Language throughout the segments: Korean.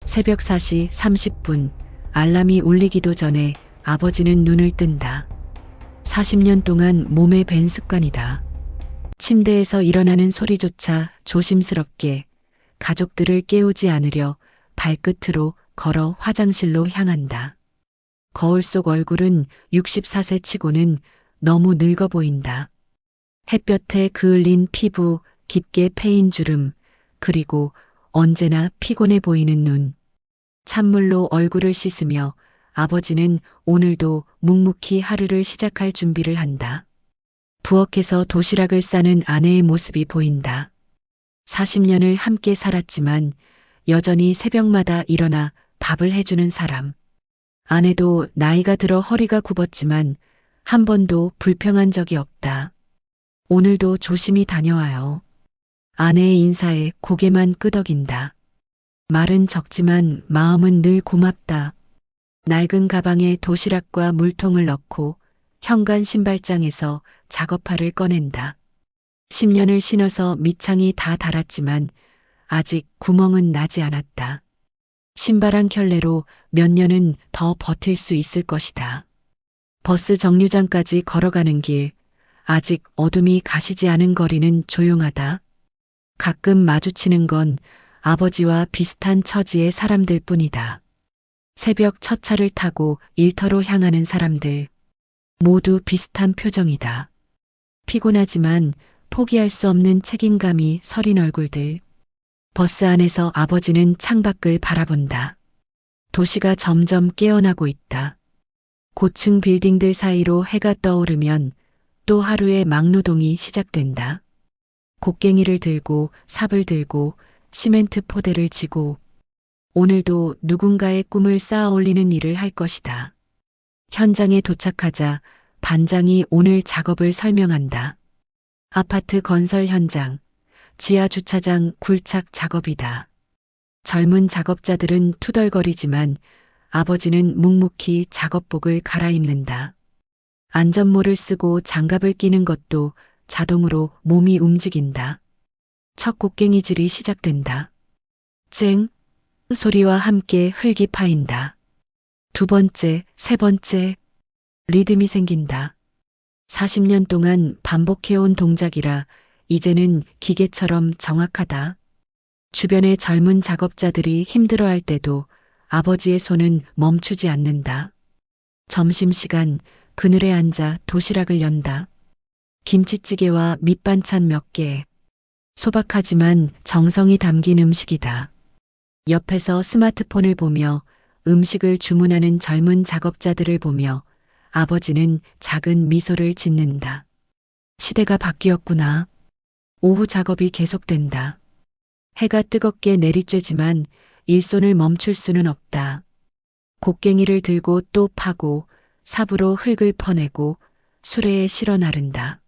새벽 4시 30분 알람이 울리기도 전에 아버지는 눈을 뜬다. 40년 동안 몸에 밴 습관이다. 침대에서 일어나는 소리조차 조심스럽게 가족들을 깨우지 않으려 발끝으로 걸어 화장실로 향한다. 거울 속 얼굴은 64세 치고는 너무 늙어 보인다. 햇볕에 그을린 피부, 깊게 패인 주름, 그리고 언제나 피곤해 보이는 눈. 찬물로 얼굴을 씻으며 아버지는 오늘도 묵묵히 하루를 시작할 준비를 한다. 부엌에서 도시락을 싸는 아내의 모습이 보인다. 40년을 함께 살았지만 여전히 새벽마다 일어나 밥을 해주는 사람. 아내도 나이가 들어 허리가 굽었지만 한 번도 불평한 적이 없다. 오늘도 조심히 다녀와요. 아내의 인사에 고개만 끄덕인다. 말은 적지만 마음은 늘 고맙다. 낡은 가방에 도시락과 물통을 넣고 현관 신발장에서 작업화를 꺼낸다. 10년을 신어서 밑창이 다 닳았지만 아직 구멍은 나지 않았다. 신발 한 켤레로 몇 년은 더 버틸 수 있을 것이다. 버스 정류장까지 걸어가는 길, 아직 어둠이 가시지 않은 거리는 조용하다. 가끔 마주치는 건 아버지와 비슷한 처지의 사람들 뿐이다. 새벽 첫 차를 타고 일터로 향하는 사람들. 모두 비슷한 표정이다. 피곤하지만 포기할 수 없는 책임감이 서린 얼굴들. 버스 안에서 아버지는 창밖을 바라본다. 도시가 점점 깨어나고 있다. 고층 빌딩들 사이로 해가 떠오르면 또 하루의 막노동이 시작된다. 곡괭이를 들고 삽을 들고 시멘트 포대를 지고 오늘도 누군가의 꿈을 쌓아 올리는 일을 할 것이다. 현장에 도착하자 반장이 오늘 작업을 설명한다. 아파트 건설 현장, 지하 주차장 굴착 작업이다. 젊은 작업자들은 투덜거리지만 아버지는 묵묵히 작업복을 갈아입는다. 안전모를 쓰고 장갑을 끼는 것도 자동으로 몸이 움직인다. 첫 곡괭이질이 시작된다. 쨍 소리와 함께 흙이 파인다. 두 번째, 세 번째, 리듬이 생긴다. 40년 동안 반복해온 동작이라 이제는 기계처럼 정확하다. 주변의 젊은 작업자들이 힘들어할 때도 아버지의 손은 멈추지 않는다. 점심시간 그늘에 앉아 도시락을 연다. 김치찌개와 밑반찬 몇 개. 소박하지만 정성이 담긴 음식이다. 옆에서 스마트폰을 보며 음식을 주문하는 젊은 작업자들을 보며 아버지는 작은 미소를 짓는다. 시대가 바뀌었구나. 오후 작업이 계속된다. 해가 뜨겁게 내리쬐지만 일손을 멈출 수는 없다. 곡괭이를 들고 또 파고 삽으로 흙을 퍼내고 수레에 실어 나른다.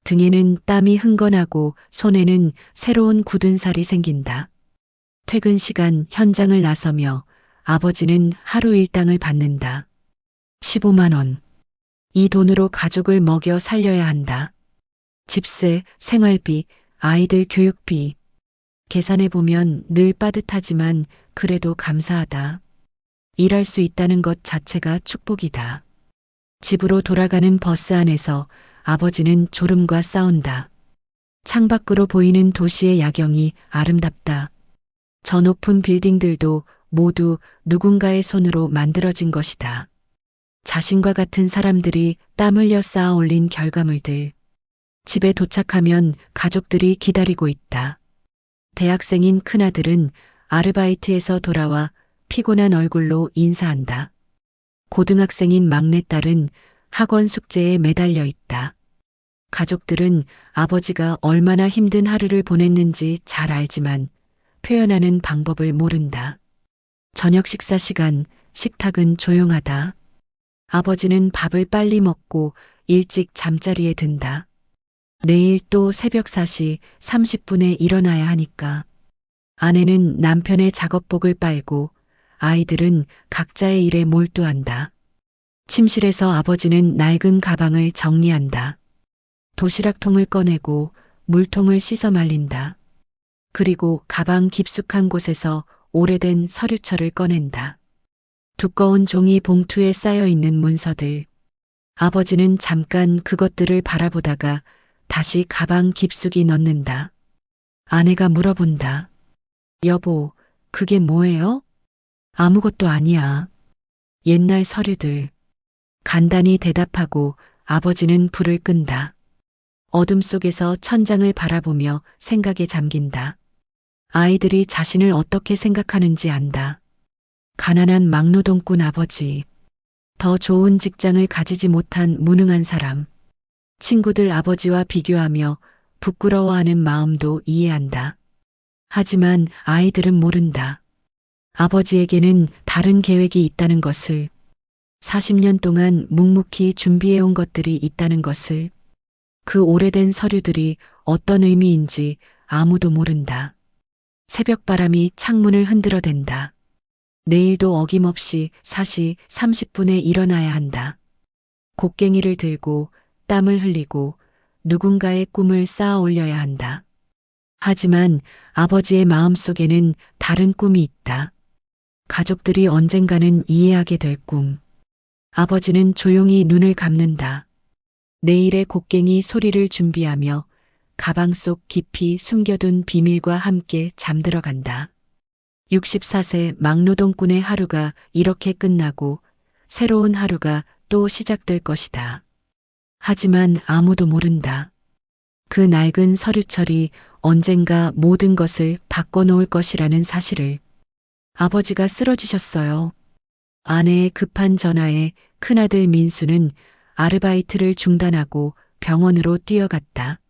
등에는 땀이 흥건하고 손에는 새로운 굳은 살이 생긴다. 퇴근 시간 현장을 나서며 아버지는 하루 일당을 받는다. 15만 원. 이 돈으로 가족을 먹여 살려야 한다. 집세, 생활비, 아이들 교육비. 계산해보면 늘 빠듯하지만 그래도 감사하다. 일할 수 있다는 것 자체가 축복이다. 집으로 돌아가는 버스 안에서 아버지는 졸음과 싸운다. 창밖으로 보이는 도시의 야경이 아름답다. 저 높은 빌딩들도 모두 누군가의 손으로 만들어진 것이다. 자신과 같은 사람들이 땀 흘려 쌓아 올린 결과물들. 집에 도착하면 가족들이 기다리고 있다. 대학생인 큰아들은 아르바이트에서 돌아와 피곤한 얼굴로 인사한다. 고등학생인 막내딸은 학원 숙제에 매달려 있다. 가족들은 아버지가 얼마나 힘든 하루를 보냈는지 잘 알지만 표현하는 방법을 모른다. 저녁 식사 시간, 식탁은 조용하다. 아버지는 밥을 빨리 먹고 일찍 잠자리에 든다. 내일 또 새벽 4시 30분에 일어나야 하니까. 아내는 남편의 작업복을 빨고 아이들은 각자의 일에 몰두한다. 침실에서 아버지는 낡은 가방을 정리한다. 도시락통을 꺼내고 물통을 씻어 말린다. 그리고 가방 깊숙한 곳에서 오래된 서류철을 꺼낸다. 두꺼운 종이 봉투에 쌓여 있는 문서들. 아버지는 잠깐 그것들을 바라보다가 다시 가방 깊숙이 넣는다. 아내가 물어본다. 여보, 그게 뭐예요? 아무것도 아니야. 옛날 서류들. 간단히 대답하고 아버지는 불을 끈다. 어둠 속에서 천장을 바라보며 생각에 잠긴다. 아이들이 자신을 어떻게 생각하는지 안다. 가난한 막노동꾼 아버지. 더 좋은 직장을 가지지 못한 무능한 사람. 친구들 아버지와 비교하며 부끄러워하는 마음도 이해한다. 하지만 아이들은 모른다. 아버지에게는 다른 계획이 있다는 것을, 40년 동안 묵묵히 준비해온 것들이 있다는 것을, 그 오래된 서류들이 어떤 의미인지 아무도 모른다. 새벽바람이 창문을 흔들어댄다. 내일도 어김없이 4시 30분에 일어나야 한다. 곡괭이를 들고 땀을 흘리고 누군가의 꿈을 쌓아 올려야 한다. 하지만 아버지의 마음속에는 다른 꿈이 있다. 가족들이 언젠가는 이해하게 될 꿈. 아버지는 조용히 눈을 감는다. 내일의 곡괭이 소리를 준비하며 가방 속 깊이 숨겨둔 비밀과 함께 잠들어간다. 64세 막노동꾼의 하루가 이렇게 끝나고 새로운 하루가 또 시작될 것이다. 하지만 아무도 모른다. 그 낡은 서류철이 언젠가 모든 것을 바꿔놓을 것이라는 사실을. 아버지가 쓰러지셨어요. 아내의 급한 전화에 큰아들 민수는 아르바이트를 중단하고 병원으로 뛰어갔다.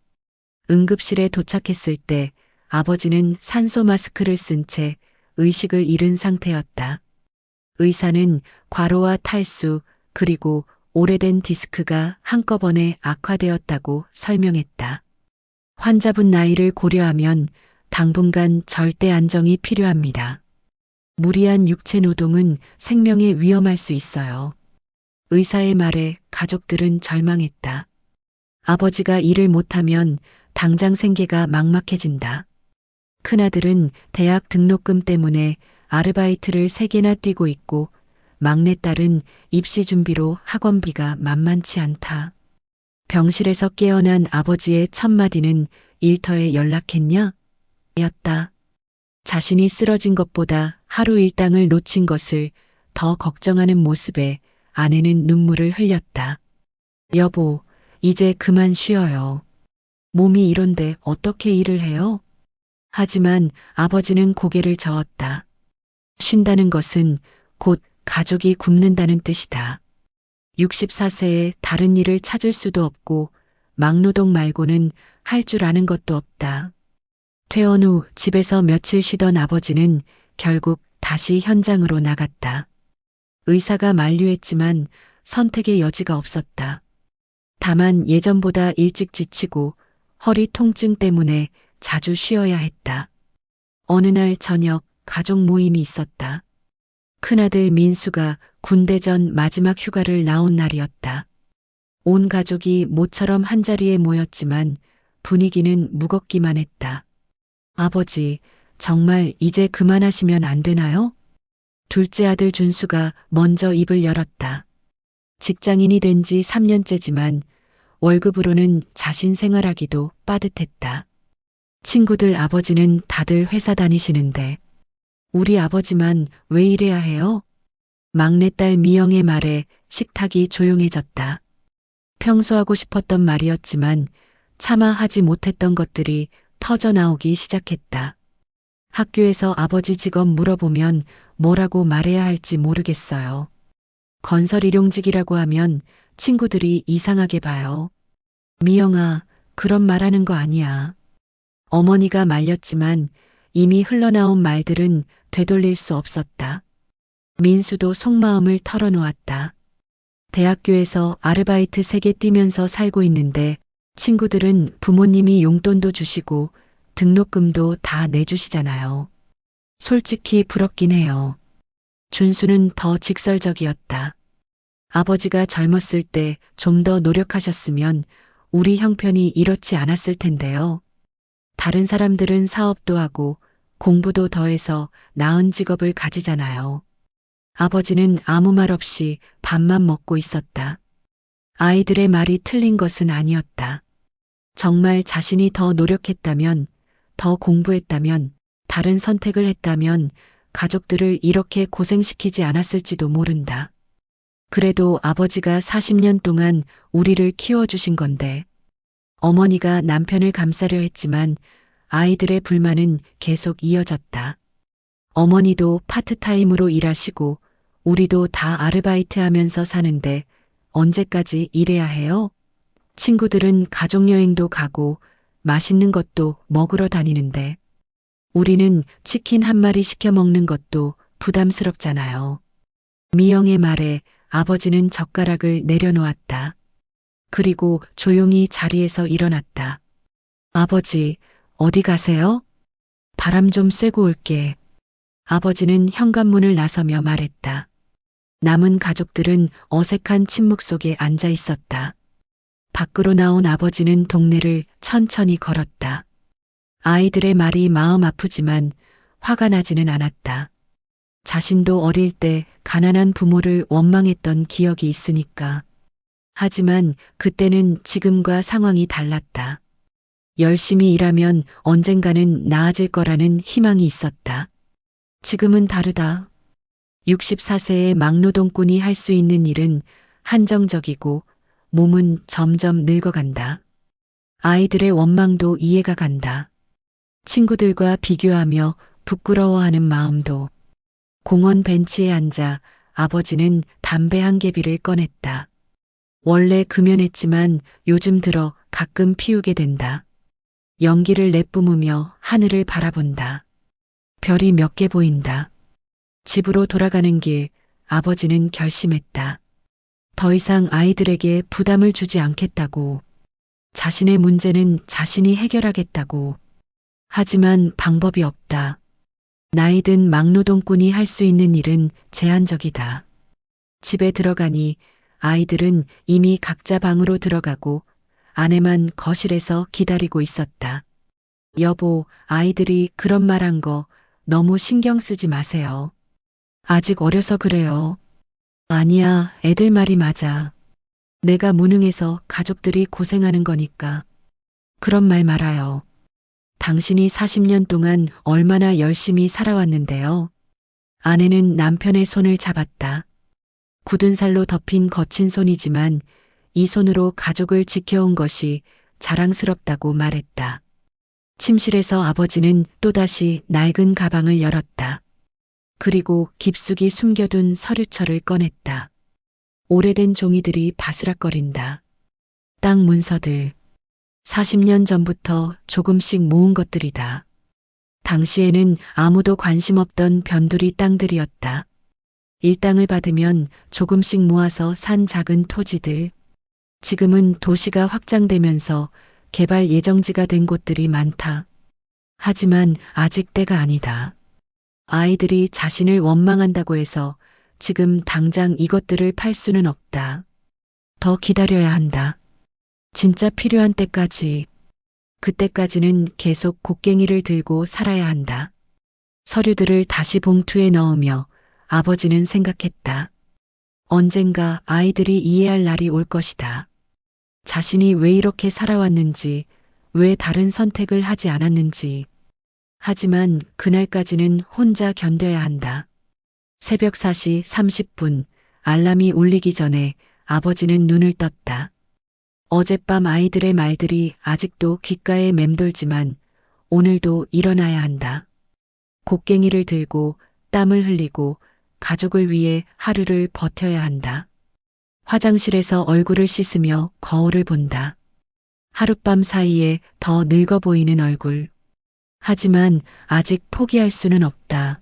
응급실에 도착했을 때 아버지는 산소 마스크를 쓴 채 의식을 잃은 상태였다. 의사는 과로와 탈수 그리고 오래된 디스크가 한꺼번에 악화되었다고 설명했다. 환자분 나이를 고려하면 당분간 절대 안정이 필요합니다. 무리한 육체 노동은 생명에 위험할 수 있어요. 의사의 말에 가족들은 절망했다. 아버지가 일을 못하면 당장 생계가 막막해진다. 큰아들은 대학 등록금 때문에 아르바이트를 3개나 뛰고 있고 막내딸은 입시 준비로 학원비가 만만치 않다. 병실에서 깨어난 아버지의 첫마디는 일터에 연락했냐? 였다. 자신이 쓰러진 것보다 하루 일당을 놓친 것을 더 걱정하는 모습에 아내는 눈물을 흘렸다. 여보, 이제 그만 쉬어요. 몸이 이런데 어떻게 일을 해요? 하지만 아버지는 고개를 저었다. 쉰다는 것은 곧 가족이 굶는다는 뜻이다. 64세에 다른 일을 찾을 수도 없고 막노동 말고는 할 줄 아는 것도 없다. 퇴원 후 집에서 며칠 쉬던 아버지는 결국 다시 현장으로 나갔다. 의사가 만류했지만 선택의 여지가 없었다. 다만 예전보다 일찍 지치고 허리 통증 때문에 자주 쉬어야 했다. 어느 날 저녁 가족 모임이 있었다. 큰아들 민수가 군대 전 마지막 휴가를 나온 날이었다. 온 가족이 모처럼 한자리에 모였지만 분위기는 무겁기만 했다. 아버지, 정말 이제 그만하시면 안 되나요? 둘째 아들 준수가 먼저 입을 열었다. 직장인이 된 지 3년째지만 월급으로는 자신 생활하기도 빠듯했다. 친구들 아버지는 다들 회사 다니시는데 우리 아버지만 왜 이래야 해요? 막내딸 미영의 말에 식탁이 조용해졌다. 평소 하고 싶었던 말이었지만 차마 하지 못했던 것들이 터져 나오기 시작했다. 학교에서 아버지 직업 물어보면 뭐라고 말해야 할지 모르겠어요. 건설 일용직이라고 하면 친구들이 이상하게 봐요. 미영아, 그런 말하는 거 아니야. 어머니가 말렸지만 이미 흘러나온 말들은 되돌릴 수 없었다. 민수도 속마음을 털어놓았다. 대학교에서 아르바이트 3개 뛰면서 살고 있는데 친구들은 부모님이 용돈도 주시고 등록금도 다 내주시잖아요. 솔직히 부럽긴 해요. 준수는 더 직설적이었다. 아버지가 젊었을 때 좀 더 노력하셨으면 우리 형편이 이렇지 않았을 텐데요. 다른 사람들은 사업도 하고 공부도 더해서 나은 직업을 가지잖아요. 아버지는 아무 말 없이 밥만 먹고 있었다. 아이들의 말이 틀린 것은 아니었다. 정말 자신이 더 노력했다면, 더 공부했다면, 다른 선택을 했다면 가족들을 이렇게 고생시키지 않았을지도 모른다. 그래도 아버지가 40년 동안 우리를 키워주신 건데, 어머니가 남편을 감싸려 했지만 아이들의 불만은 계속 이어졌다. 어머니도 파트타임으로 일하시고 우리도 다 아르바이트 하면서 사는데 언제까지 일해야 해요? 친구들은 가족여행도 가고 맛있는 것도 먹으러 다니는데 우리는 치킨 한 마리 시켜 먹는 것도 부담스럽잖아요. 미영의 말에 아버지는 젓가락을 내려놓았다. 그리고 조용히 자리에서 일어났다. 아버지, 어디 가세요? 바람 좀 쐬고 올게. 아버지는 현관문을 나서며 말했다. 남은 가족들은 어색한 침묵 속에 앉아 있었다. 밖으로 나온 아버지는 동네를 천천히 걸었다. 아이들의 말이 마음 아프지만 화가 나지는 않았다. 자신도 어릴 때 가난한 부모를 원망했던 기억이 있으니까. 하지만 그때는 지금과 상황이 달랐다. 열심히 일하면 언젠가는 나아질 거라는 희망이 있었다. 지금은 다르다. 64세의 막노동꾼이 할 수 있는 일은 한정적이고 몸은 점점 늙어간다. 아이들의 원망도 이해가 간다. 친구들과 비교하며 부끄러워하는 마음도. 공원 벤치에 앉아 아버지는 담배 한 개비를 꺼냈다. 원래 금연했지만 요즘 들어 가끔 피우게 된다. 연기를 내뿜으며 하늘을 바라본다. 별이 몇 개 보인다. 집으로 돌아가는 길 아버지는 결심했다. 더 이상 아이들에게 부담을 주지 않겠다고. 자신의 문제는 자신이 해결하겠다고. 하지만 방법이 없다. 나이든 막노동꾼이 할 수 있는 일은 제한적이다. 집에 들어가니 아이들은 이미 각자 방으로 들어가고 아내만 거실에서 기다리고 있었다. 여보, 아이들이 그런 말 한 거 너무 신경 쓰지 마세요. 아직 어려서 그래요. 아니야, 애들 말이 맞아. 내가 무능해서 가족들이 고생하는 거니까. 그런 말 말아요. 당신이 40년 동안 얼마나 열심히 살아왔는데요. 아내는 남편의 손을 잡았다. 굳은 살로 덮인 거친 손이지만 이 손으로 가족을 지켜온 것이 자랑스럽다고 말했다. 침실에서 아버지는 또다시 낡은 가방을 열었다. 그리고 깊숙이 숨겨둔 서류철을 꺼냈다. 오래된 종이들이 바스락거린다. 땅 문서들. 40년 전부터 조금씩 모은 것들이다. 당시에는 아무도 관심 없던 변두리 땅들이었다. 일당을 받으면 조금씩 모아서 산 작은 토지들. 지금은 도시가 확장되면서 개발 예정지가 된 곳들이 많다. 하지만 아직 때가 아니다. 아이들이 자신을 원망한다고 해서 지금 당장 이것들을 팔 수는 없다. 더 기다려야 한다. 진짜 필요한 때까지. 그때까지는 계속 곡괭이를 들고 살아야 한다. 서류들을 다시 봉투에 넣으며 아버지는 생각했다. 언젠가 아이들이 이해할 날이 올 것이다. 자신이 왜 이렇게 살아왔는지, 왜 다른 선택을 하지 않았는지. 하지만 그날까지는 혼자 견뎌야 한다. 새벽 4시 30분 알람이 울리기 전에 아버지는 눈을 떴다. 어젯밤 아이들의 말들이 아직도 귓가에 맴돌지만 오늘도 일어나야 한다. 곡괭이를 들고 땀을 흘리고 가족을 위해 하루를 버텨야 한다. 화장실에서 얼굴을 씻으며 거울을 본다. 하룻밤 사이에 더 늙어 보이는 얼굴. 하지만 아직 포기할 수는 없다.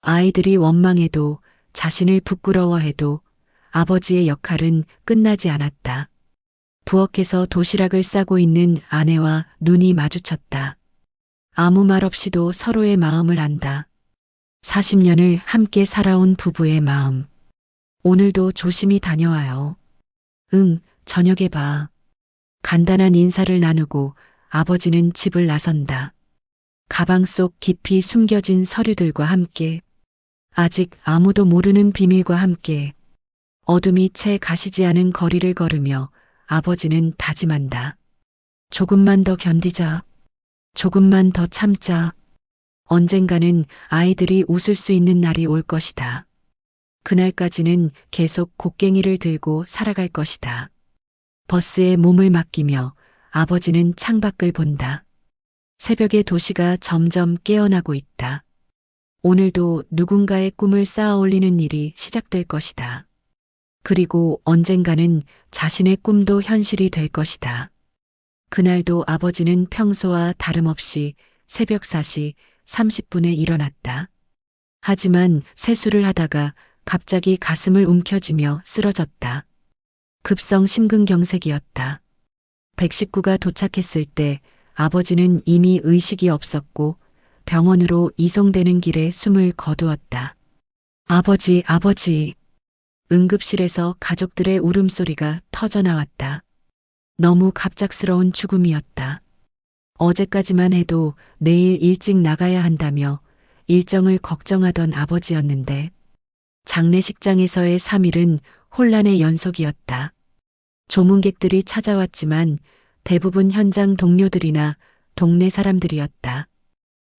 아이들이 원망해도 자신을 부끄러워해도 아버지의 역할은 끝나지 않았다. 부엌에서 도시락을 싸고 있는 아내와 눈이 마주쳤다. 아무 말 없이도 서로의 마음을 안다. 40년을 함께 살아온 부부의 마음. 오늘도 조심히 다녀와요. 응, 저녁에 봐. 간단한 인사를 나누고 아버지는 집을 나선다. 가방 속 깊이 숨겨진 서류들과 함께 아직 아무도 모르는 비밀과 함께 어둠이 채 가시지 않은 거리를 걸으며 아버지는 다짐한다. 조금만 더 견디자. 조금만 더 참자. 언젠가는 아이들이 웃을 수 있는 날이 올 것이다. 그날까지는 계속 곡괭이를 들고 살아갈 것이다. 버스에 몸을 맡기며 아버지는 창밖을 본다. 새벽의 도시가 점점 깨어나고 있다. 오늘도 누군가의 꿈을 쌓아 올리는 일이 시작될 것이다. 그리고 언젠가는 자신의 꿈도 현실이 될 것이다. 그날도 아버지는 평소와 다름없이 새벽 4시 30분에 일어났다. 하지만 세수를 하다가 갑자기 가슴을 움켜쥐며 쓰러졌다. 급성 심근경색이었다. 119가 도착했을 때 아버지는 이미 의식이 없었고 병원으로 이송되는 길에 숨을 거두었다. 아버지, 아버지. 응급실에서 가족들의 울음소리가 터져나왔다. 너무 갑작스러운 죽음이었다. 어제까지만 해도 내일 일찍 나가야 한다며 일정을 걱정하던 아버지였는데 장례식장에서의 3일은 혼란의 연속이었다. 조문객들이 찾아왔지만 대부분 현장 동료들이나 동네 사람들이었다.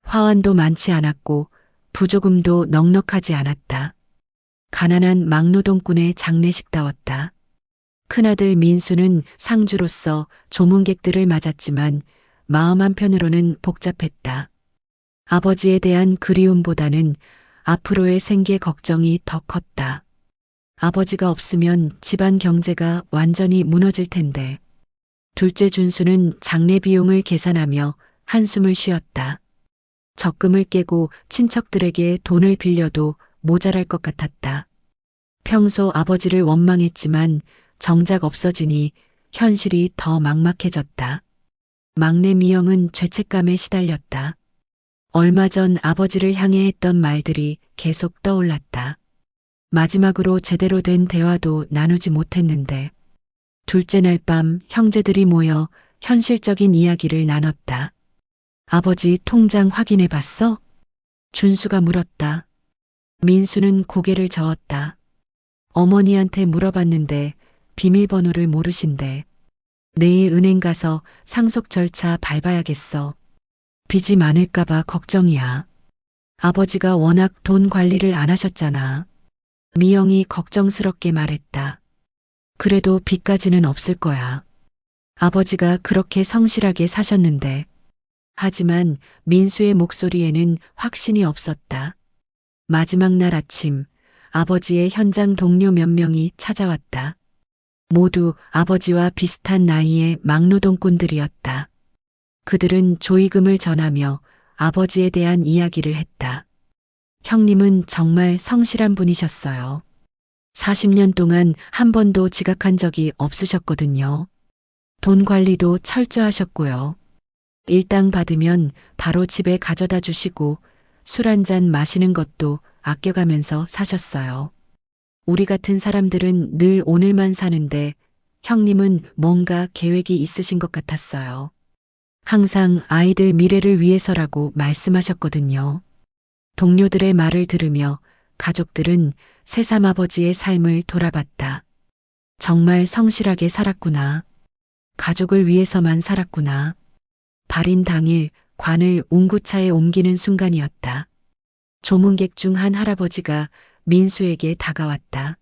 화환도 많지 않았고 부조금도 넉넉하지 않았다. 가난한 막노동꾼의 장례식다웠다. 큰아들 민수는 상주로서 조문객들을 맞았지만 마음 한편으로는 복잡했다. 아버지에 대한 그리움보다는 앞으로의 생계 걱정이 더 컸다. 아버지가 없으면 집안 경제가 완전히 무너질 텐데. 둘째 준수는 장례 비용을 계산하며 한숨을 쉬었다. 적금을 깨고 친척들에게 돈을 빌려도 모자랄 것 같았다. 평소 아버지를 원망했지만 정작 없어지니 현실이 더 막막해졌다. 막내 미영은 죄책감에 시달렸다. 얼마 전 아버지를 향해 했던 말들이 계속 떠올랐다. 마지막으로 제대로 된 대화도 나누지 못했는데 둘째 날 밤 형제들이 모여 현실적인 이야기를 나눴다. 아버지 통장 확인해 봤어? 준수가 물었다. 민수는 고개를 저었다. 어머니한테 물어봤는데 비밀번호를 모르신대. 내일 은행 가서 상속 절차 밟아야겠어. 빚이 많을까봐 걱정이야. 아버지가 워낙 돈 관리를 안 하셨잖아. 미영이 걱정스럽게 말했다. 그래도 빚까지는 없을 거야. 아버지가 그렇게 성실하게 사셨는데. 하지만 민수의 목소리에는 확신이 없었다. 마지막 날 아침, 아버지의 현장 동료 몇 명이 찾아왔다. 모두 아버지와 비슷한 나이의 막노동꾼들이었다. 그들은 조의금을 전하며 아버지에 대한 이야기를 했다. 형님은 정말 성실한 분이셨어요. 40년 동안 한 번도 지각한 적이 없으셨거든요. 돈 관리도 철저하셨고요. 일당 받으면 바로 집에 가져다 주시고 술 한 잔 마시는 것도 아껴가면서 사셨어요. 우리 같은 사람들은 늘 오늘만 사는데 형님은 뭔가 계획이 있으신 것 같았어요. 항상 아이들 미래를 위해서라고 말씀하셨거든요. 동료들의 말을 들으며 가족들은 새삼 아버지의 삶을 돌아봤다. 정말 성실하게 살았구나. 가족을 위해서만 살았구나. 발인 당일 관을 운구차에 옮기는 순간이었다. 조문객 중 한 할아버지가 민수에게 다가왔다.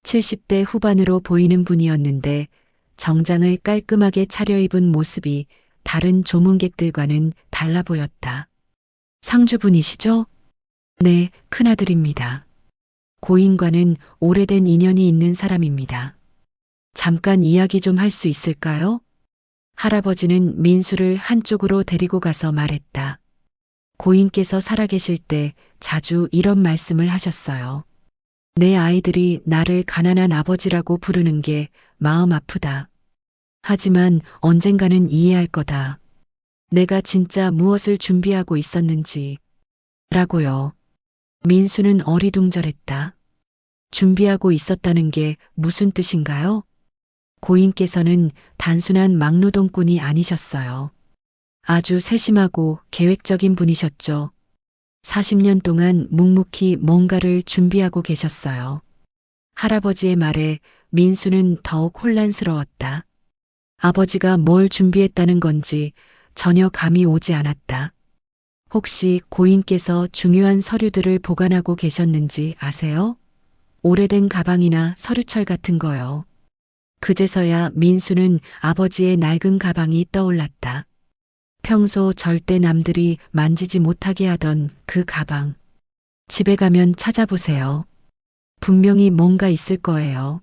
70대 후반으로 보이는 분이었는데 정장을 깔끔하게 차려입은 모습이 다른 조문객들과는 달라 보였다. 상주분이시죠? 네, 큰아들입니다. 고인과는 오래된 인연이 있는 사람입니다. 잠깐 이야기 좀 할 수 있을까요? 할아버지는 민수를 한쪽으로 데리고 가서 말했다. 고인께서 살아계실 때 자주 이런 말씀을 하셨어요. 내 아이들이 나를 가난한 아버지라고 부르는 게 마음 아프다. 하지만 언젠가는 이해할 거다. 내가 진짜 무엇을 준비하고 있었는지. 라고요. 민수는 어리둥절했다. 준비하고 있었다는 게 무슨 뜻인가요? 고인께서는 단순한 막노동꾼이 아니셨어요. 아주 세심하고 계획적인 분이셨죠. 40년 동안 묵묵히 뭔가를 준비하고 계셨어요. 할아버지의 말에 민수는 더욱 혼란스러웠다. 아버지가 뭘 준비했다는 건지 전혀 감이 오지 않았다. 혹시 고인께서 중요한 서류들을 보관하고 계셨는지 아세요? 오래된 가방이나 서류철 같은 거요. 그제서야 민수는 아버지의 낡은 가방이 떠올랐다. 평소 절대 남들이 만지지 못하게 하던 그 가방. 집에 가면 찾아보세요. 분명히 뭔가 있을 거예요.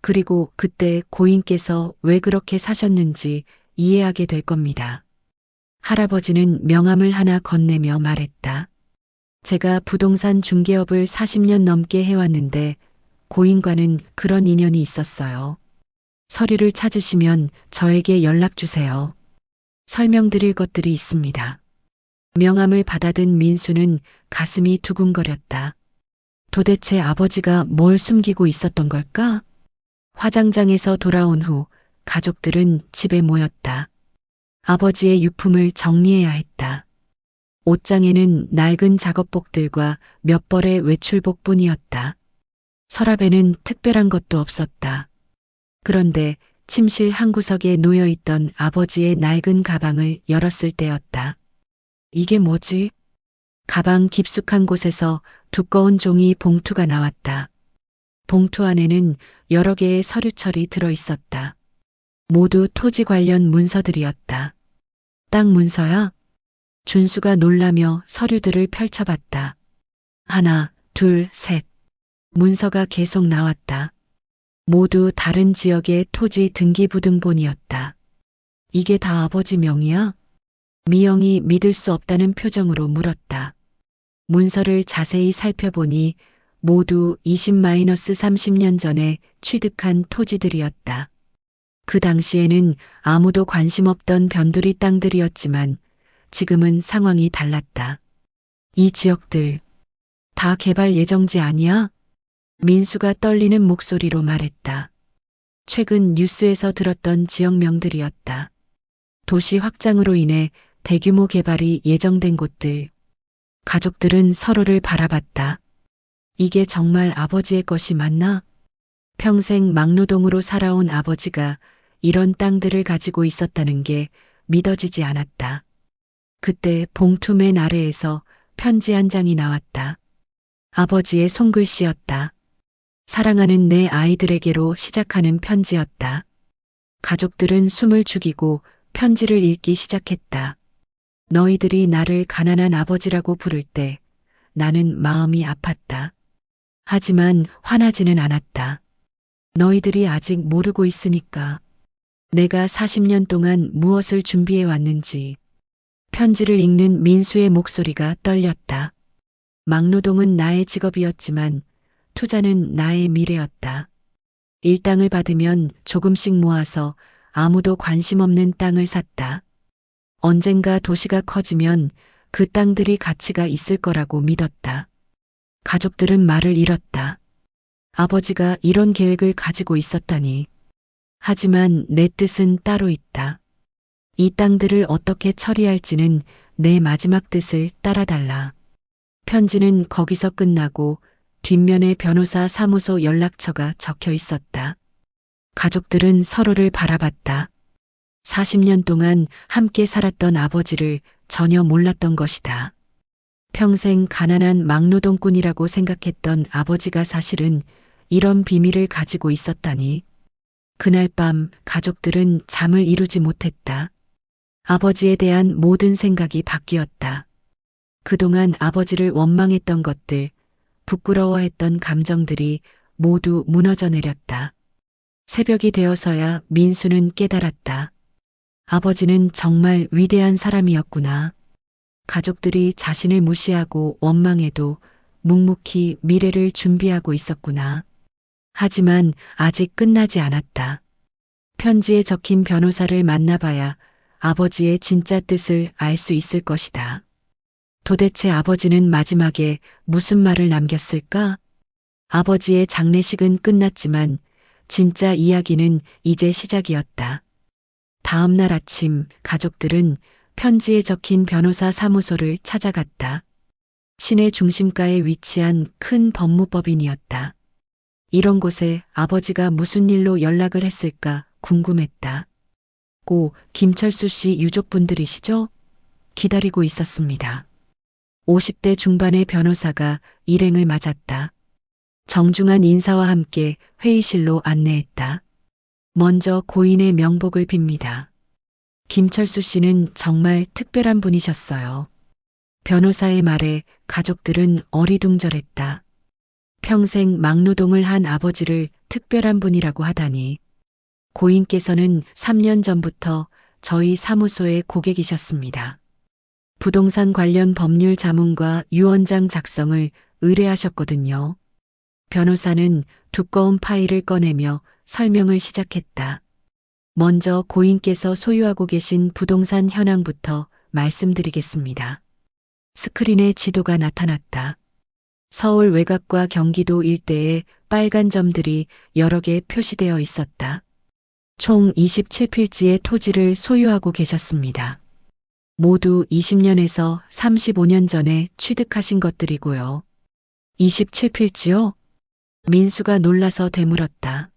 그리고 그때 고인께서 왜 그렇게 사셨는지 이해하게 될 겁니다. 할아버지는 명함을 하나 건네며 말했다. 제가 부동산 중개업을 40년 넘게 해왔는데 고인과는 그런 인연이 있었어요. 서류를 찾으시면 저에게 연락 주세요. 설명드릴 것들이 있습니다. 명함을 받아든 민수는 가슴이 두근거렸다. 도대체 아버지가 뭘 숨기고 있었던 걸까? 화장장에서 돌아온 후 가족들은 집에 모였다. 아버지의 유품을 정리해야 했다. 옷장에는 낡은 작업복들과 몇 벌의 외출복뿐이었다. 서랍에는 특별한 것도 없었다. 그런데 침실 한 구석에 놓여있던 아버지의 낡은 가방을 열었을 때였다. 이게 뭐지? 가방 깊숙한 곳에서 두꺼운 종이 봉투가 나왔다. 봉투 안에는 여러 개의 서류철이 들어있었다. 모두 토지 관련 문서들이었다. 땅 문서야? 준수가 놀라며 서류들을 펼쳐봤다. 하나, 둘, 셋. 문서가 계속 나왔다. 모두 다른 지역의 토지 등기부등본이었다. 이게 다 아버지 명의야? 미영이 믿을 수 없다는 표정으로 물었다. 문서를 자세히 살펴보니 모두 20-30년 전에 취득한 토지들이었다. 그 당시에는 아무도 관심 없던 변두리 땅들이었지만 지금은 상황이 달랐다. 이 지역들 다 개발 예정지 아니야? 민수가 떨리는 목소리로 말했다. 최근 뉴스에서 들었던 지역명들이었다. 도시 확장으로 인해 대규모 개발이 예정된 곳들. 가족들은 서로를 바라봤다. 이게 정말 아버지의 것이 맞나? 평생 막노동으로 살아온 아버지가 이런 땅들을 가지고 있었다는 게 믿어지지 않았다. 그때 봉투 맨 아래에서 편지 한 장이 나왔다. 아버지의 손글씨였다. 사랑하는 내 아이들에게로 시작하는 편지였다. 가족들은 숨을 죽이고 편지를 읽기 시작했다. 너희들이 나를 가난한 아버지라고 부를 때 나는 마음이 아팠다. 하지만 화나지는 않았다. 너희들이 아직 모르고 있으니까. 내가 40년 동안 무엇을 준비해 왔는지. 편지를 읽는 민수의 목소리가 떨렸다. 막노동은 나의 직업이었지만 투자는 나의 미래였다. 일당을 받으면 조금씩 모아서 아무도 관심 없는 땅을 샀다. 언젠가 도시가 커지면 그 땅들이 가치가 있을 거라고 믿었다. 가족들은 말을 잃었다. 아버지가 이런 계획을 가지고 있었다니. 하지만 내 뜻은 따로 있다. 이 땅들을 어떻게 처리할지는 내 마지막 뜻을 따라달라. 편지는 거기서 끝나고 뒷면에 변호사 사무소 연락처가 적혀 있었다. 가족들은 서로를 바라봤다. 40년 동안 함께 살았던 아버지를 전혀 몰랐던 것이다. 평생 가난한 막노동꾼이라고 생각했던 아버지가 사실은 이런 비밀을 가지고 있었다니. 그날 밤 가족들은 잠을 이루지 못했다. 아버지에 대한 모든 생각이 바뀌었다. 그동안 아버지를 원망했던 것들, 부끄러워했던 감정들이 모두 무너져 내렸다. 새벽이 되어서야 민수는 깨달았다. 아버지는 정말 위대한 사람이었구나. 가족들이 자신을 무시하고 원망해도 묵묵히 미래를 준비하고 있었구나. 하지만 아직 끝나지 않았다. 편지에 적힌 변호사를 만나봐야 아버지의 진짜 뜻을 알 수 있을 것이다. 도대체 아버지는 마지막에 무슨 말을 남겼을까? 아버지의 장례식은 끝났지만 진짜 이야기는 이제 시작이었다. 다음 날 아침 가족들은 편지에 적힌 변호사 사무소를 찾아갔다. 시내 중심가에 위치한 큰 법무법인이었다. 이런 곳에 아버지가 무슨 일로 연락을 했을까 궁금했다. 고 김철수 씨 유족분들이시죠? 기다리고 있었습니다. 50대 중반의 변호사가 일행을 맞았다. 정중한 인사와 함께 회의실로 안내했다. 먼저 고인의 명복을 빕니다. 김철수 씨는 정말 특별한 분이셨어요. 변호사의 말에 가족들은 어리둥절했다. 평생 막노동을 한 아버지를 특별한 분이라고 하다니. 고인께서는 3년 전부터 저희 사무소의 고객이셨습니다. 부동산 관련 법률 자문과 유언장 작성을 의뢰하셨거든요. 변호사는 두꺼운 파일을 꺼내며 설명을 시작했다. 먼저 고인께서 소유하고 계신 부동산 현황부터 말씀드리겠습니다. 스크린에 지도가 나타났다. 서울 외곽과 경기도 일대에 빨간 점들이 여러 개 표시되어 있었다. 총 27필지의 토지를 소유하고 계셨습니다. 모두 20년에서 35년 전에 취득하신 것들이고요. 27필지요? 민수가 놀라서 되물었다.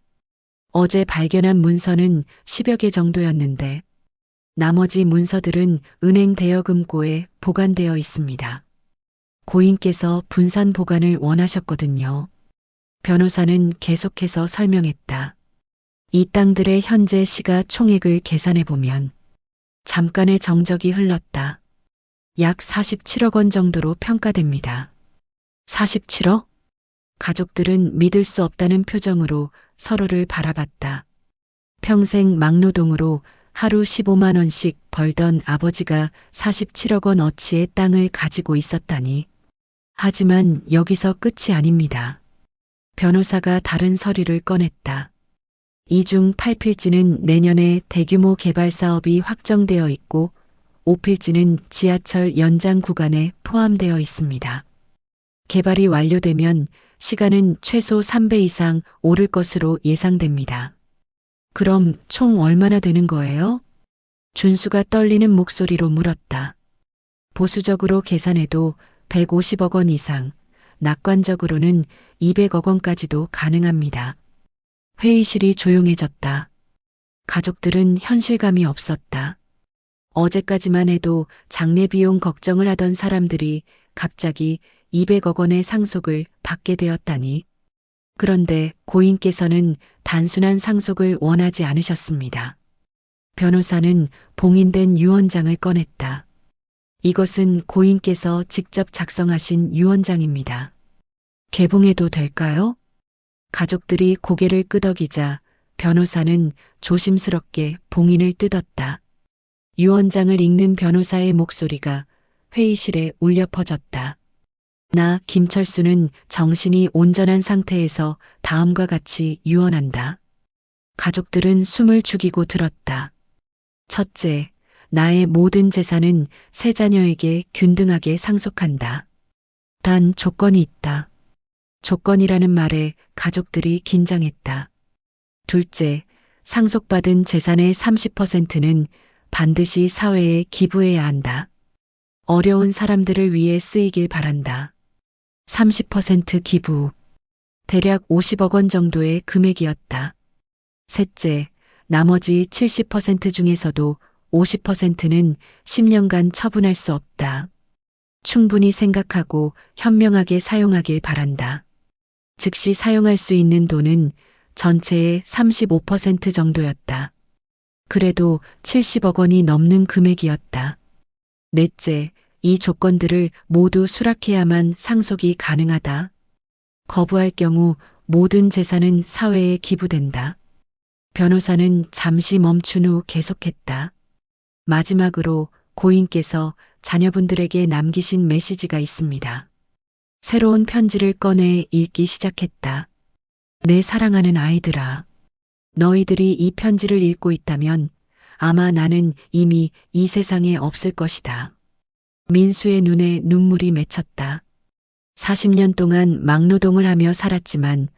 어제 발견한 문서는 10여 개 정도였는데 나머지 문서들은 은행 대여금고에 보관되어 있습니다. 고인께서 분산 보관을 원하셨거든요. 변호사는 계속해서 설명했다. 이 땅들의 현재 시가 총액을 계산해 보면 잠깐의 정적이 흘렀다. 약 47억 원 정도로 평가됩니다. 47억? 가족들은 믿을 수 없다는 표정으로 서로를 바라봤다. 평생 막노동으로 하루 15만 원씩 벌던 아버지가 47억 원 어치의 땅을 가지고 있었다니. 하지만 여기서 끝이 아닙니다. 변호사가 다른 서류를 꺼냈다. 이중 8필지는 내년에 대규모 개발 사업이 확정되어 있고 5필지는 지하철 연장 구간에 포함되어 있습니다. 개발이 완료되면 시가는 최소 3배 이상 오를 것으로 예상됩니다. 그럼 총 얼마나 되는 거예요? 준수가 떨리는 목소리로 물었다. 보수적으로 계산해도 150억 원 이상, 낙관적으로는 200억 원까지도 가능합니다. 회의실이 조용해졌다. 가족들은 현실감이 없었다. 어제까지만 해도 장례 비용 걱정을 하던 사람들이 갑자기 200억 원의 상속을 받게 되었다니. 그런데 고인께서는 단순한 상속을 원하지 않으셨습니다. 변호사는 봉인된 유언장을 꺼냈다. 이것은 고인께서 직접 작성하신 유언장입니다. 개봉해도 될까요? 가족들이 고개를 끄덕이자 변호사는 조심스럽게 봉인을 뜯었다. 유언장을 읽는 변호사의 목소리가 회의실에 울려 퍼졌다. 나 김철수는 정신이 온전한 상태에서 다음과 같이 유언한다. 가족들은 숨을 죽이고 들었다. 첫째, 나의 모든 재산은 세 자녀에게 균등하게 상속한다. 단 조건이 있다. 조건이라는 말에 가족들이 긴장했다. 둘째, 상속받은 재산의 30%는 반드시 사회에 기부해야 한다. 어려운 사람들을 위해 쓰이길 바란다. 30% 기부. 대략 50억 원 정도의 금액이었다. 셋째, 나머지 70% 중에서도 50%는 10년간 처분할 수 없다. 충분히 생각하고 현명하게 사용하길 바란다. 즉시 사용할 수 있는 돈은 전체의 35% 정도였다. 그래도 70억 원이 넘는 금액이었다. 넷째, 이 조건들을 모두 수락해야만 상속이 가능하다. 거부할 경우 모든 재산은 사회에 기부된다. 변호사는 잠시 멈춘 후 계속했다. 마지막으로 고인께서 자녀분들에게 남기신 메시지가 있습니다. 새로운 편지를 꺼내 읽기 시작했다. 내 사랑하는 아이들아. 너희들이 이 편지를 읽고 있다면 아마 나는 이미 이 세상에 없을 것이다. 민수의 눈에 눈물이 맺혔다. 40년 동안 막노동을 하며 살았지만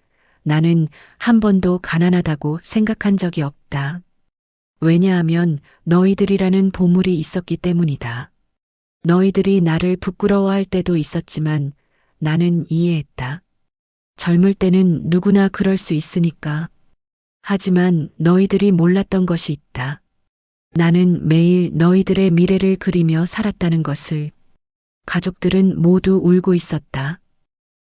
나는 한 번도 가난하다고 생각한 적이 없다. 왜냐하면 너희들이라는 보물이 있었기 때문이다. 너희들이 나를 부끄러워할 때도 있었지만 나는 이해했다. 젊을 때는 누구나 그럴 수 있으니까. 하지만 너희들이 몰랐던 것이 있다. 나는 매일 너희들의 미래를 그리며 살았다는 것을. 가족들은 모두 울고 있었다.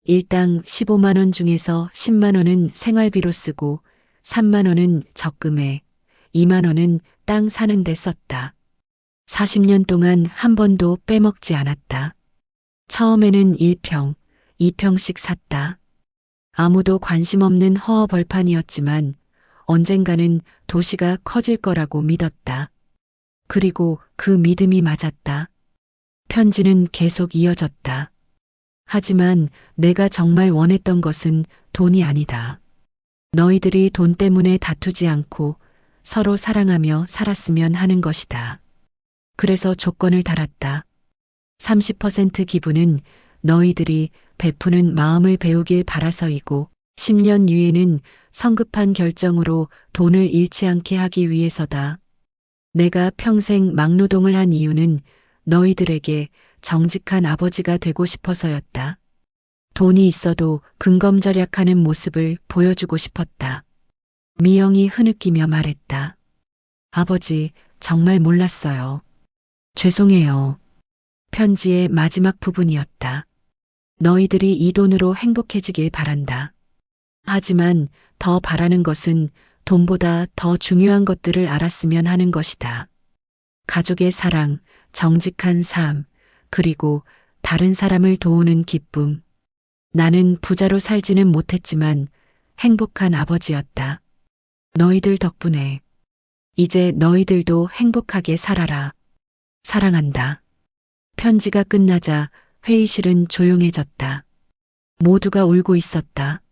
일당 15만 원 중에서 10만 원은 생활비로 쓰고 3만 원은 적금에, 2만 원은 땅 사는 데 썼다. 40년 동안 한 번도 빼먹지 않았다. 처음에는 1평, 2평씩 샀다. 아무도 관심 없는 허허벌판이었지만 언젠가는 도시가 커질 거라고 믿었다. 그리고 그 믿음이 맞았다. 편지는 계속 이어졌다. 하지만 내가 정말 원했던 것은 돈이 아니다. 너희들이 돈 때문에 다투지 않고 서로 사랑하며 살았으면 하는 것이다. 그래서 조건을 달았다. 30% 기부는 너희들이 베푸는 마음을 배우길 바라서이고 10년 유예는 성급한 결정으로 돈을 잃지 않게 하기 위해서다. 내가 평생 막노동을 한 이유는 너희들에게 정직한 아버지가 되고 싶어서였다. 돈이 있어도 근검절약하는 모습을 보여주고 싶었다. 미영이 흐느끼며 말했다. 아버지, 정말 몰랐어요. 죄송해요. 편지의 마지막 부분이었다. 너희들이 이 돈으로 행복해지길 바란다. 하지만 더 바라는 것은 돈보다 더 중요한 것들을 알았으면 하는 것이다. 가족의 사랑, 정직한 삶, 그리고 다른 사람을 도우는 기쁨. 나는 부자로 살지는 못했지만 행복한 아버지였다. 너희들 덕분에. 이제 너희들도 행복하게 살아라. 사랑한다. 편지가 끝나자 회의실은 조용해졌다. 모두가 울고 있었다.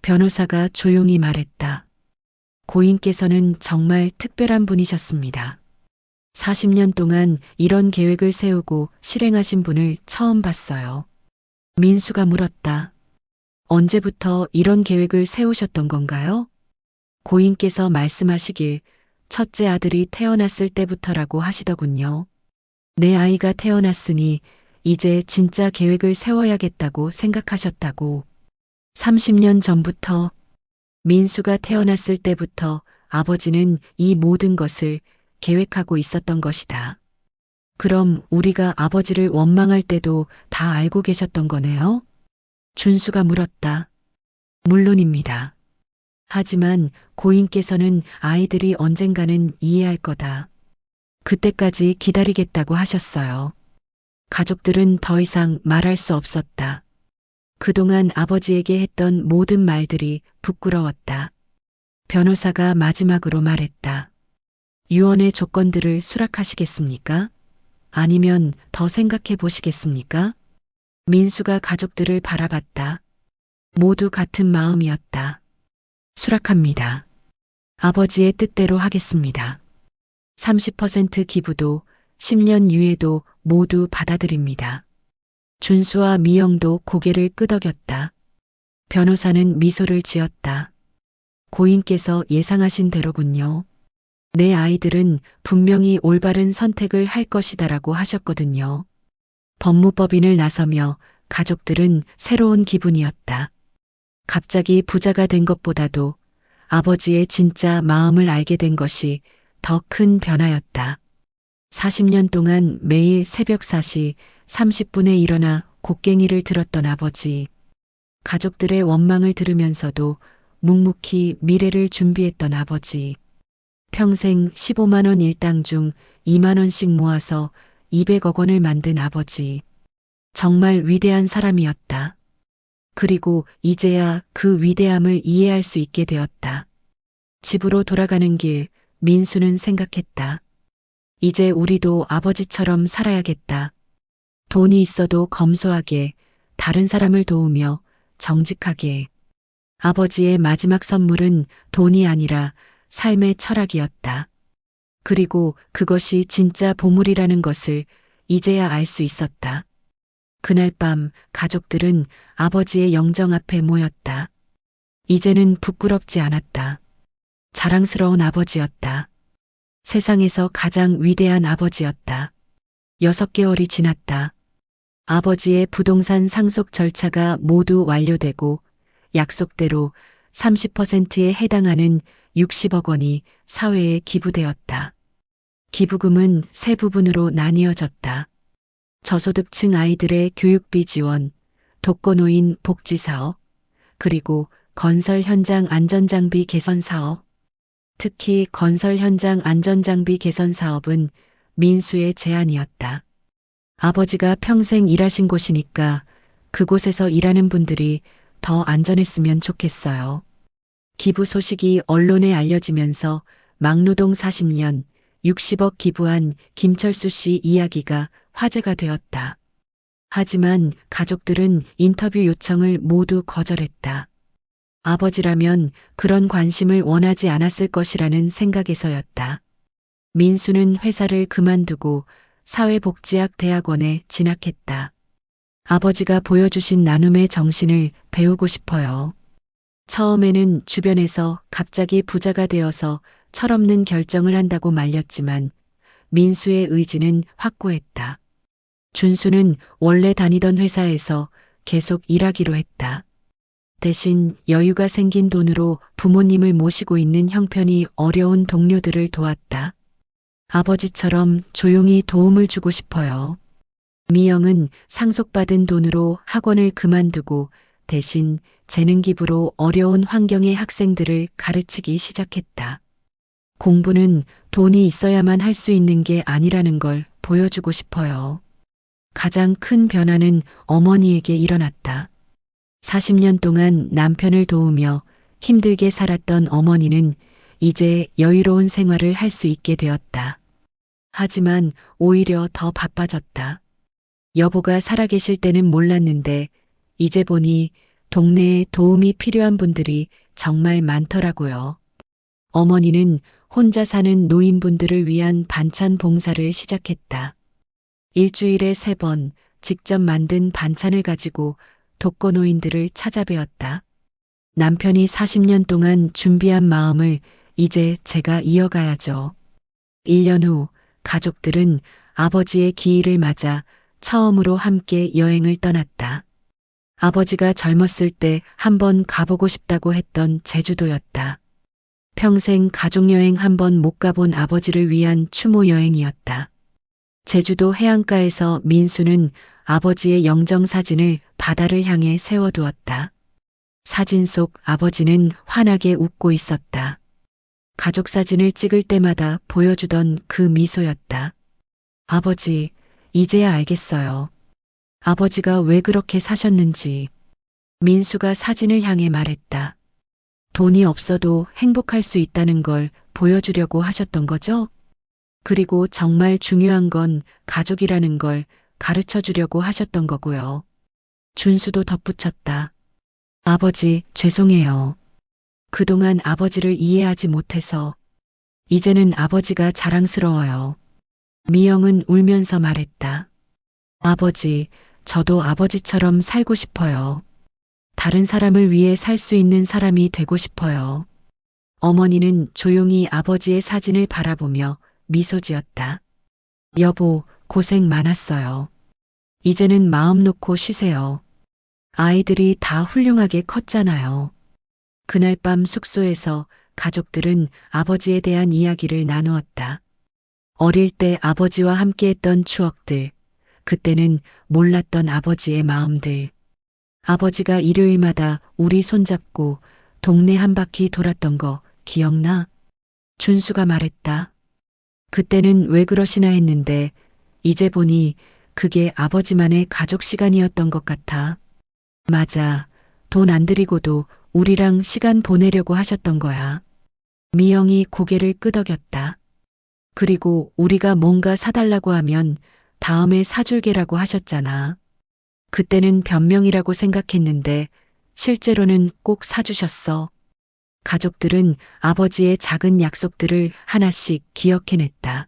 변호사가 조용히 말했다. 고인께서는 정말 특별한 분이셨습니다. 40년 동안 이런 계획을 세우고 실행하신 분을 처음 봤어요. 민수가 물었다. 언제부터 이런 계획을 세우셨던 건가요? 고인께서 말씀하시길 첫째 아들이 태어났을 때부터라고 하시더군요. 내 아이가 태어났으니 이제 진짜 계획을 세워야겠다고 생각하셨다고. 30년 전부터, 민수가 태어났을 때부터 아버지는 이 모든 것을 계획하고 있었던 것이다. 그럼 우리가 아버지를 원망할 때도 다 알고 계셨던 거네요? 준수가 물었다. 물론입니다. 하지만 고인께서는 아이들이 언젠가는 이해할 거다. 그때까지 기다리겠다고 하셨어요. 가족들은 더 이상 말할 수 없었다. 그동안 아버지에게 했던 모든 말들이 부끄러웠다. 변호사가 마지막으로 말했다. 유언의 조건들을 수락하시겠습니까? 아니면 더 생각해 보시겠습니까? 민수가 가족들을 바라봤다. 모두 같은 마음이었다. 수락합니다. 아버지의 뜻대로 하겠습니다. 30% 기부도 10년 유예도 모두 받아들입니다. 준수와 미영도 고개를 끄덕였다. 변호사는 미소를 지었다. 고인께서 예상하신 대로군요. 내 아이들은 분명히 올바른 선택을 할 것이다라고 하셨거든요. 법무법인을 나서며 가족들은 새로운 기분이었다. 갑자기 부자가 된 것보다도 아버지의 진짜 마음을 알게 된 것이 더 큰 변화였다. 40년 동안 매일 새벽 4시 30분에 일어나 곡괭이를 들었던 아버지. 가족들의 원망을 들으면서도 묵묵히 미래를 준비했던 아버지. 평생 15만 원 일당 중 2만 원씩 모아서 200억 원을 만든 아버지. 정말 위대한 사람이었다. 그리고 이제야 그 위대함을 이해할 수 있게 되었다. 집으로 돌아가는 길, 민수는 생각했다. 이제 우리도 아버지처럼 살아야겠다. 돈이 있어도 검소하게, 다른 사람을 도우며 정직하게. 아버지의 마지막 선물은 돈이 아니라 삶의 철학이었다. 그리고 그것이 진짜 보물이라는 것을 이제야 알 수 있었다. 그날 밤 가족들은 아버지의 영정 앞에 모였다. 이제는 부끄럽지 않았다. 자랑스러운 아버지였다. 세상에서 가장 위대한 아버지였다. 6개월이 지났다. 아버지의 부동산 상속 절차가 모두 완료되고 약속대로 30%에 해당하는 60억 원이 사회에 기부되었다. 기부금은 세 부분으로 나뉘어졌다. 저소득층 아이들의 교육비 지원, 독거노인 복지 사업, 그리고 건설 현장 안전장비 개선 사업. 특히 건설 현장 안전장비 개선 사업은 민수의 제안이었다. 아버지가 평생 일하신 곳이니까 그곳에서 일하는 분들이 더 안전했으면 좋겠어요. 기부 소식이 언론에 알려지면서 막노동 40년 60억 기부한 김철수 씨 이야기가 화제가 되었다. 하지만 가족들은 인터뷰 요청을 모두 거절했다. 아버지라면 그런 관심을 원하지 않았을 것이라는 생각에서였다. 민수는 회사를 그만두고 사회복지학 대학원에 진학했다. 아버지가 보여주신 나눔의 정신을 배우고 싶어요. 처음에는 주변에서 갑자기 부자가 되어서 철없는 결정을 한다고 말렸지만 민수의 의지는 확고했다. 준수는 원래 다니던 회사에서 계속 일하기로 했다. 대신 여유가 생긴 돈으로 부모님을 모시고 있는 형편이 어려운 동료들을 도왔다. 아버지처럼 조용히 도움을 주고 싶어요. 미영은 상속받은 돈으로 학원을 그만두고 대신 재능 기부로 어려운 환경의 학생들을 가르치기 시작했다. 공부는 돈이 있어야만 할 수 있는 게 아니라는 걸 보여주고 싶어요. 가장 큰 변화는 어머니에게 일어났다. 40년 동안 남편을 도우며 힘들게 살았던 어머니는 이제 여유로운 생활을 할 수 있게 되었다. 하지만 오히려 더 바빠졌다. 여보가 살아계실 때는 몰랐는데 이제 보니 동네에 도움이 필요한 분들이 정말 많더라고요. 어머니는 혼자 사는 노인분들을 위한 반찬 봉사를 시작했다. 일주일에 3번 직접 만든 반찬을 가지고 독거노인들을 찾아뵈었다. 남편이 40년 동안 준비한 마음을 이제 제가 이어가야죠. 1년 후 가족들은 아버지의 기일을 맞아 처음으로 함께 여행을 떠났다. 아버지가 젊었을 때 한번 가보고 싶다고 했던 제주도였다. 평생 가족여행 한번 못 가본 아버지를 위한 추모 여행이었다. 제주도 해안가에서 민수는 아버지의 영정사진을 바다를 향해 세워두었다. 사진 속 아버지는 환하게 웃고 있었다. 가족 사진을 찍을 때마다 보여주던 그 미소였다. 아버지, 이제야 알겠어요. 아버지가 왜 그렇게 사셨는지. 민수가 사진을 향해 말했다. 돈이 없어도 행복할 수 있다는 걸 보여주려고 하셨던 거죠? 그리고 정말 중요한 건 가족이라는 걸 가르쳐 주려고 하셨던 거고요. 준수도 덧붙였다. 아버지, 죄송해요. 그동안 아버지를 이해하지 못해서. 이제는 아버지가 자랑스러워요. 미영은 울면서 말했다. 아버지, 저도 아버지처럼 살고 싶어요. 다른 사람을 위해 살 수 있는 사람이 되고 싶어요. 어머니는 조용히 아버지의 사진을 바라보며 미소 지었다. 여보, 고생 많았어요. 이제는 마음 놓고 쉬세요. 아이들이 다 훌륭하게 컸잖아요. 그날 밤 숙소에서 가족들은 아버지에 대한 이야기를 나누었다. 어릴 때 아버지와 함께했던 추억들, 그때는 몰랐던 아버지의 마음들. 아버지가 일요일마다 우리 손잡고 동네 한 바퀴 돌았던 거 기억나? 준수가 말했다. 그때는 왜 그러시나 했는데 이제 보니 그게 아버지만의 가족 시간이었던 것 같아. 맞아. 돈 안 들이고도 우리랑 시간 보내려고 하셨던 거야. 미영이 고개를 끄덕였다. 그리고 우리가 뭔가 사달라고 하면 다음에 사줄게라고 하셨잖아. 그때는 변명이라고 생각했는데 실제로는 꼭 사주셨어. 가족들은 아버지의 작은 약속들을 하나씩 기억해냈다.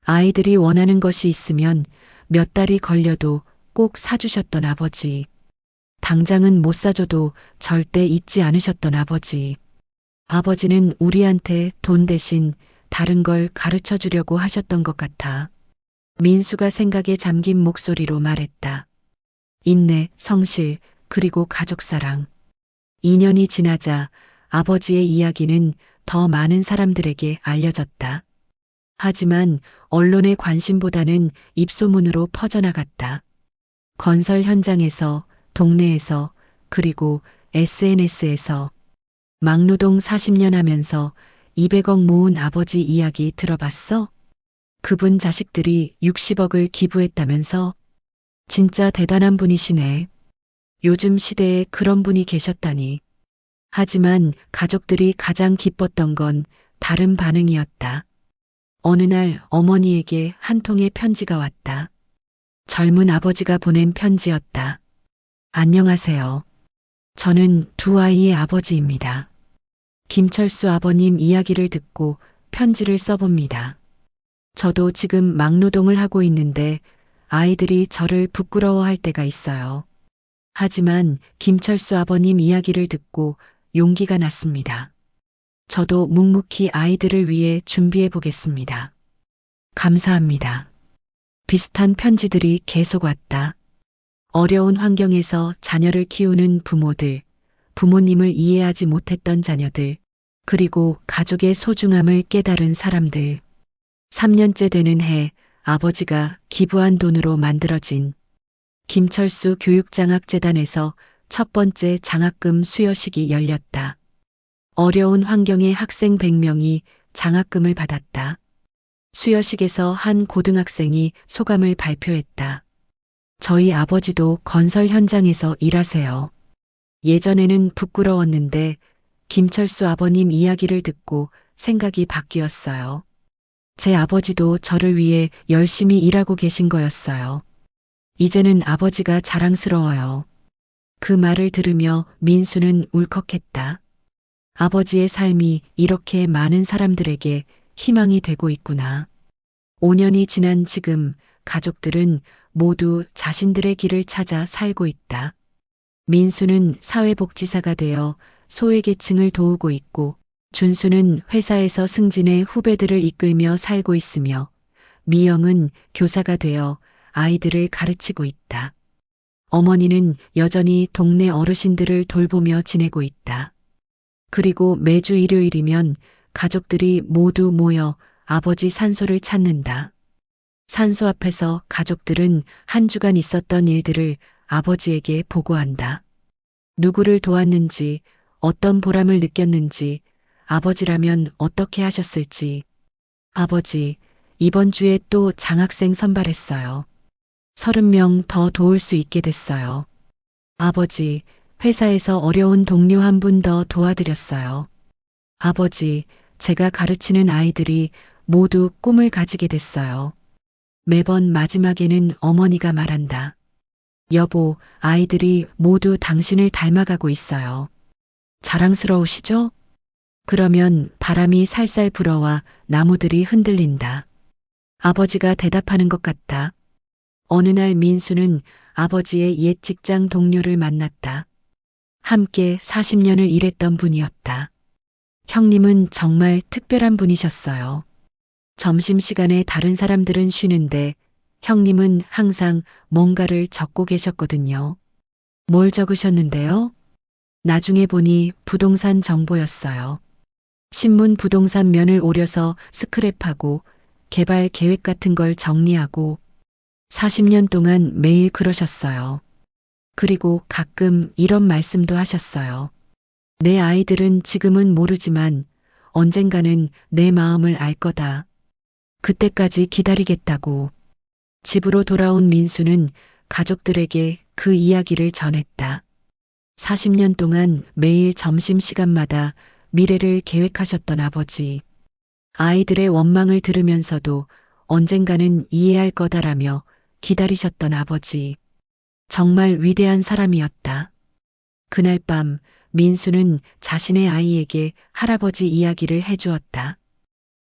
아이들이 원하는 것이 있으면 몇 달이 걸려도 꼭 사주셨던 아버지. 당장은 못 사줘도 절대 잊지 않으셨던 아버지. 아버지는 우리한테 돈 대신 다른 걸 가르쳐 주려고 하셨던 것 같아. 민수가 생각에 잠긴 목소리로 말했다. 인내, 성실, 그리고 가족사랑. 2년이 지나자 아버지의 이야기는 더 많은 사람들에게 알려졌다. 하지만 언론의 관심보다는 입소문으로 퍼져나갔다. 건설 현장에서, 동네에서, 그리고 SNS에서 막노동 40년 하면서 200억 모은 아버지 이야기 들어봤어? 그분 자식들이 60억을 기부했다면서? 진짜 대단한 분이시네. 요즘 시대에 그런 분이 계셨다니. 하지만 가족들이 가장 기뻤던 건 다른 반응이었다. 어느 날 어머니에게 한 통의 편지가 왔다. 젊은 아버지가 보낸 편지였다. 안녕하세요. 저는 두 아이의 아버지입니다. 김철수 아버님 이야기를 듣고 편지를 써봅니다. 저도 지금 막노동을 하고 있는데 아이들이 저를 부끄러워할 때가 있어요. 하지만 김철수 아버님 이야기를 듣고 용기가 났습니다. 저도 묵묵히 아이들을 위해 준비해 보겠습니다. 감사합니다. 비슷한 편지들이 계속 왔다. 어려운 환경에서 자녀를 키우는 부모들, 부모님을 이해하지 못했던 자녀들, 그리고 가족의 소중함을 깨달은 사람들. 3년째 되는 해 아버지가 기부한 돈으로 만들어진 김철수 교육장학재단에서 첫 번째 장학금 수여식이 열렸다. 어려운 환경의 학생 100명이 장학금을 받았다. 수여식에서 한 고등학생이 소감을 발표했다. 저희 아버지도 건설 현장에서 일하세요. 예전에는 부끄러웠는데 김철수 아버님 이야기를 듣고 생각이 바뀌었어요. 제 아버지도 저를 위해 열심히 일하고 계신 거였어요. 이제는 아버지가 자랑스러워요. 그 말을 들으며 민수는 울컥했다. 아버지의 삶이 이렇게 많은 사람들에게 희망이 되고 있구나. 5년이 지난 지금 가족들은 모두 자신들의 길을 찾아 살고 있다. 민수는 사회복지사가 되어 소외계층을 도우고 있고, 준수는 회사에서 승진해 후배들을 이끌며 살고 있으며, 미영은 교사가 되어 아이들을 가르치고 있다. 어머니는 여전히 동네 어르신들을 돌보며 지내고 있다. 그리고 매주 일요일이면 가족들이 모두 모여 아버지 산소를 찾는다. 산소 앞에서 가족들은 한 주간 있었던 일들을 아버지에게 보고한다. 누구를 도왔는지, 어떤 보람을 느꼈는지, 아버지라면 어떻게 하셨을지. 아버지, 이번 주에 또 장학생 선발했어요. 30명 더 도울 수 있게 됐어요. 아버지, 회사에서 어려운 동료 한 분 더 도와드렸어요. 아버지, 제가 가르치는 아이들이 모두 꿈을 가지게 됐어요. 매번 마지막에는 어머니가 말한다. 여보, 아이들이 모두 당신을 닮아가고 있어요. 자랑스러우시죠? 그러면 바람이 살살 불어와 나무들이 흔들린다. 아버지가 대답하는 것 같다. 어느 날 민수는 아버지의 옛 직장 동료를 만났다. 함께 40년을 일했던 분이었다. 형님은 정말 특별한 분이셨어요. 점심시간에 다른 사람들은 쉬는데 형님은 항상 뭔가를 적고 계셨거든요. 뭘 적으셨는데요? 나중에 보니 부동산 정보였어요. 신문 부동산 면을 오려서 스크랩하고 개발 계획 같은 걸 정리하고 40년 동안 매일 그러셨어요. 그리고 가끔 이런 말씀도 하셨어요. 내 아이들은 지금은 모르지만 언젠가는 내 마음을 알 거다. 그때까지 기다리겠다고. 집으로 돌아온 민수는 가족들에게 그 이야기를 전했다. 40년 동안 매일 점심시간마다 미래를 계획하셨던 아버지. 아이들의 원망을 들으면서도 언젠가는 이해할 거다라며 기다리셨던 아버지. 정말 위대한 사람이었다. 그날 밤 민수는 자신의 아이에게 할아버지 이야기를 해주었다.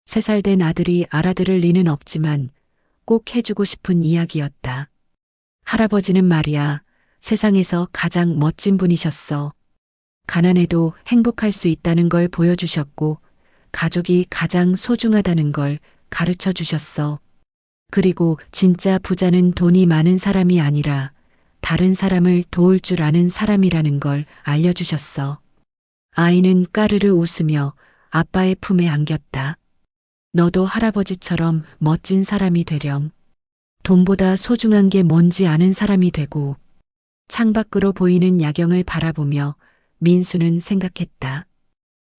3살 된 아들이 알아들을 리는 없지만 꼭 해주고 싶은 이야기였다. 할아버지는 말이야, 세상에서 가장 멋진 분이셨어. 가난해도 행복할 수 있다는 걸 보여주셨고, 가족이 가장 소중하다는 걸 가르쳐 주셨어. 그리고 진짜 부자는 돈이 많은 사람이 아니라 다른 사람을 도울 줄 아는 사람이라는 걸 알려주셨어. 아이는 까르르 웃으며 아빠의 품에 안겼다. 너도 할아버지처럼 멋진 사람이 되렴. 돈보다 소중한 게 뭔지 아는 사람이 되고. 창밖으로 보이는 야경을 바라보며 민수는 생각했다.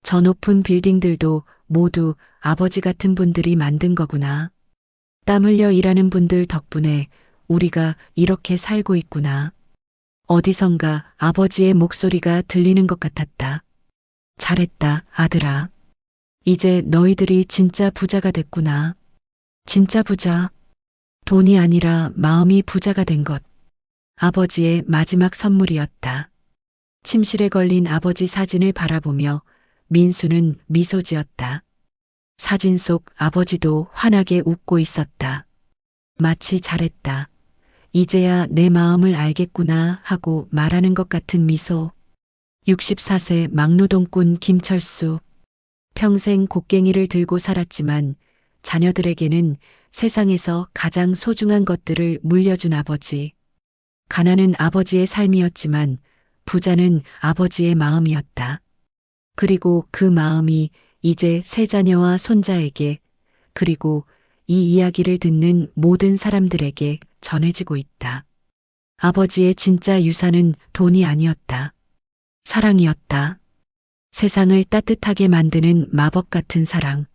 저 높은 빌딩들도 모두 아버지 같은 분들이 만든 거구나. 땀 흘려 일하는 분들 덕분에 우리가 이렇게 살고 있구나. 어디선가 아버지의 목소리가 들리는 것 같았다. 잘했다, 아들아. 이제 너희들이 진짜 부자가 됐구나. 진짜 부자. 돈이 아니라 마음이 부자가 된 것. 아버지의 마지막 선물이었다. 침실에 걸린 아버지 사진을 바라보며 민수는 미소 지었다. 사진 속 아버지도 환하게 웃고 있었다. 마치 잘했다. 이제야 내 마음을 알겠구나 하고 말하는 것 같은 미소. 64세 막노동꾼 김철수. 평생 곡괭이를 들고 살았지만 자녀들에게는 세상에서 가장 소중한 것들을 물려준 아버지. 가난은 아버지의 삶이었지만 부자는 아버지의 마음이었다. 그리고 그 마음이 이제 세 자녀와 손자에게, 그리고 이 이야기를 듣는 모든 사람들에게 전해지고 있다. 아버지의 진짜 유산은 돈이 아니었다. 사랑이었다. 세상을 따뜻하게 만드는 마법 같은 사랑.